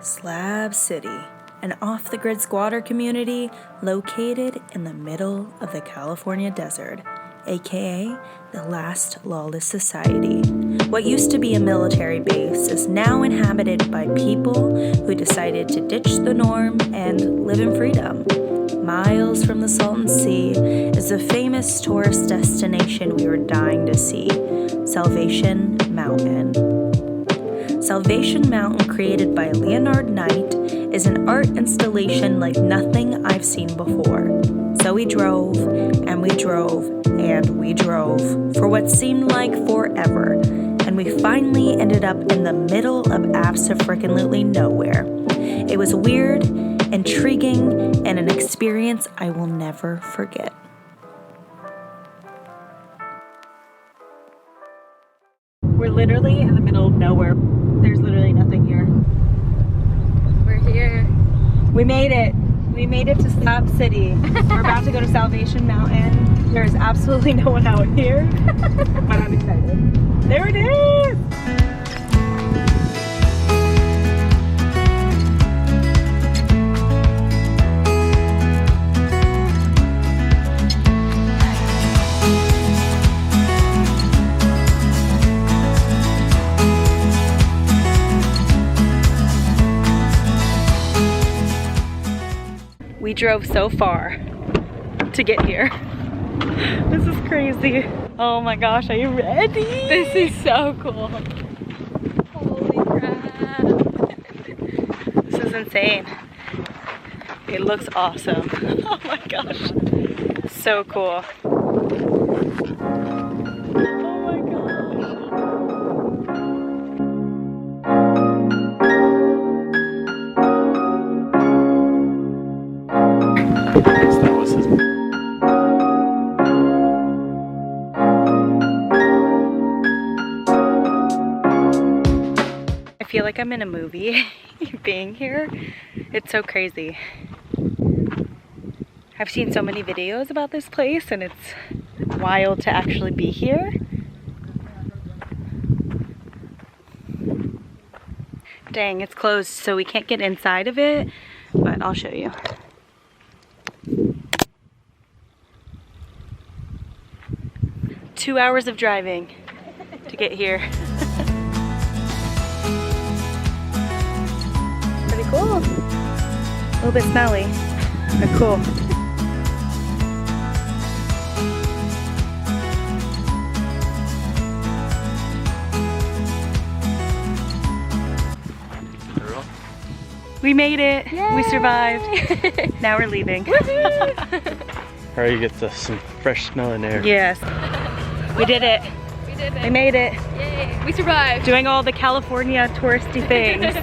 Slab City, an off-the-grid squatter community located in the middle of the California desert, aka the last lawless society. What used to be a military base is now inhabited by people who decided to ditch the norm and live in freedom. Miles from the Salton Sea is the famous tourist destination we were dying to see, Salvation Mountain. Salvation Mountain, created by Leonard Knight, is an art installation like nothing I've seen before. So we drove, and we drove, and we drove for what seemed like forever, and we finally ended up in the middle of abso-freaking-lutely nowhere. It was weird, intriguing, and an experience I will never forget. We're literally in the middle of nowhere. There's literally nothing here. We're here. We made it. We made it to Slab City. We're about to go to Salvation Mountain. There is absolutely no one out here, but I'm excited. There it is! We drove so far to get here. This is crazy. Oh my gosh, are you ready? This is so cool. Holy crap. This is insane. It looks awesome. Oh my gosh. So cool. Oh my gosh. I feel like I'm in a movie being here. It's so crazy. I've seen so many videos about this place and it's wild to actually be here. Dang, it's closed so we can't get inside of it, but I'll show you. Two hours of driving to get here. Pretty cool. A little bit smelly, but cool. We made it. Yay! We survived. Now we're leaving. Hurry, you get some fresh smelling air. Yes. We did it. We did it. We made it. Yay. We survived. Doing all the California touristy things.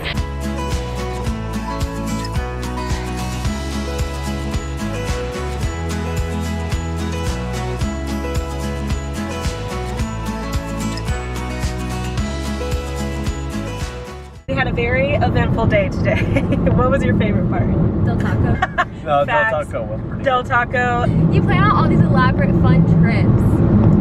We had a very eventful day today. What was your favorite part? Del Taco. No, Del Facts. Taco was pretty Del Taco. You plan out all these elaborate fun trips,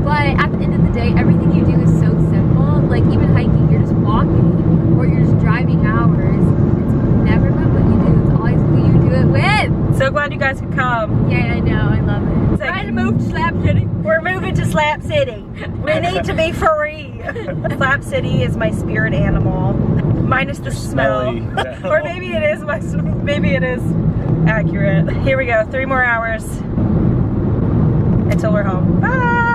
but at the end of the day, everything you do is so simple. Like even hiking, you're just walking or you're just driving hours. It's never about what you do, it's always who you do it with. So glad you guys could come. Yeah, I know, I love it. It's like, Trying to move to Slab City. we're moving to Slab City. We need to be free. Slab City is my spirit animal, minus the smell. Smelly. Or maybe it is accurate. Here we go, 3 more hours until we're home. Bye.